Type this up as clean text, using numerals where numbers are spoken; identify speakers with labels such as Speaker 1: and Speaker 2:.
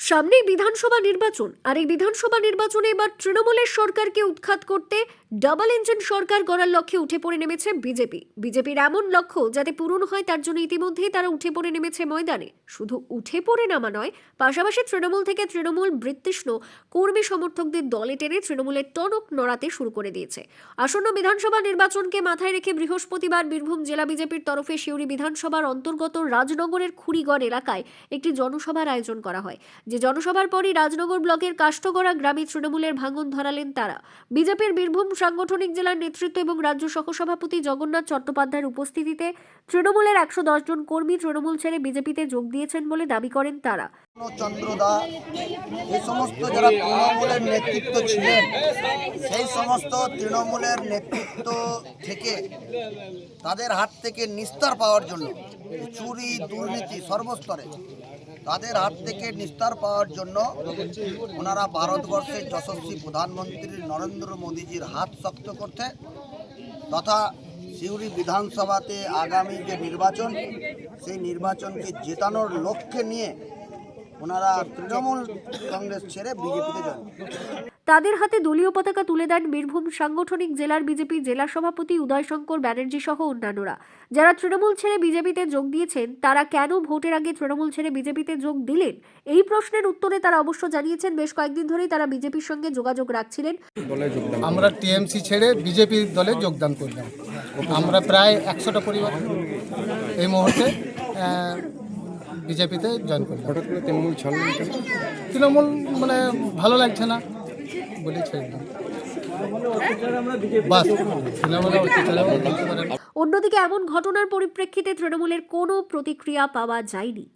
Speaker 1: সামনেই বিধানসভা নির্বাচন, আর এই বিধানসভা নির্বাচনে এবার তৃণমূলের সরকারকে উৎখাত করতে ডাবল ইঞ্জিন সরকার গড়ার লক্ষ্যে উঠে পড়ে নেমেছে বিজেপির এমন লক্ষ্য যাতে পূরণ হয় তার জন্য ইতিমধ্যেই তারা উঠে পড়ে নেমেছে ময়দানে। শুধু উঠে পড়ে নামা নয়, পাশাপাশি তৃণমূল থেকে তৃণমূল বৃত্তিষ্ণ কর্মী সমর্থকদের দলে টেনে তৃণমূলের টনক নড়াতে শুরু করে দিয়েছে। আসন্ন বিধানসভা নির্বাচনকে মাথায় রেখে বৃহস্পতিবার বীরভূম জেলা বিজেপির তরফে সিউড়ি বিধানসভার অন্তর্গত রাজনগরের খুড়িগড় এলাকায় একটি জনসভার আয়োজন করা হয়। যে জনসভার পরই রাজনগর ব্লকের কাষ্ঠগড়া গ্রামে তৃণমূলের ভাঙন ধরালেন তারা। বিজেপির বীরভূম সাংগঠনিক জেলার নেতৃত্ব এবং রাজ্য সহসভাপতি জগন্নাথ চট্টোপাধ্যায়ের উপস্থিতিতে তৃণমূলের 110 জন কর্মী তৃণমূল ছেড়ে বিজেপিতে যোগ দিয়েছেন বলে দাবি করেন তারা।
Speaker 2: চন্দ্রদা এই সমস্ত যারা তৃণমূলের নেতৃত্ব ছিলেন, সেই সমস্ত তৃণমূলের নেতৃত্ব থেকে তাদের হাত থেকে নিস্তার পাওয়ার জন্য, চুরি দুর্নীতি সর্বস্তরে তাদের হাত থেকে নিস্তার পাওয়ার জন্য ওনারা ভারতবর্ষের যশস্বী প্রধানমন্ত্রী নরেন্দ্র মোদীজির হাত শক্ত করতে তথা সিউড়ি বিধানসভাতে আগামী যে নির্বাচন, সেই নির্বাচনকে জেতানোর লক্ষ্যে নিয়ে ওনারা তৃণমূল কংগ্রেস ছেড়ে বিজেপিতে যান।
Speaker 1: তাদের হাতে দলীয় পতাকা তুলে দেন বীরভূম সাংগঠনিক জেলার বিজেপি জেলা সভাপতি উদয়শঙ্কর ব্যানার্জি সহ অন্যান্যরা। যারা তৃণমূল ছেড়ে বিজেপিতে যোগ দিয়েছেন তারা কেন ভোটের আগে তৃণমূল ছেড়ে বিজেপিতে যোগ দিলেন, এই প্রশ্নের উত্তরে তারা অবশ্য জানিয়েছেন বেশ কয়েকদিন ধরেই তারা বিজেপির সঙ্গে যোগাযোগ রাখছিলেন।
Speaker 3: আমরা টিএমসি ছেড়ে বিজেপির দলে যোগদান করলাম। আমরা প্রায় 100টা পরিবার এই মুহূর্তে বিজেপিতে জয়েন করলাম।
Speaker 4: হঠাৎ করে তৃণমূল ছাড়লেন কেন?
Speaker 3: তৃণমূল মানে ভালো লাগছে না বলে ছেড়ে দিলাম। বাস তৃণমূলের অত্যাচারে বলতে পারেন।
Speaker 1: অন্যদিকে এমন ঘটনার পরিপ্রেক্ষিতে তৃণমূলের কোনো প্রতিক্রিয়া পাওয়া যায়নি।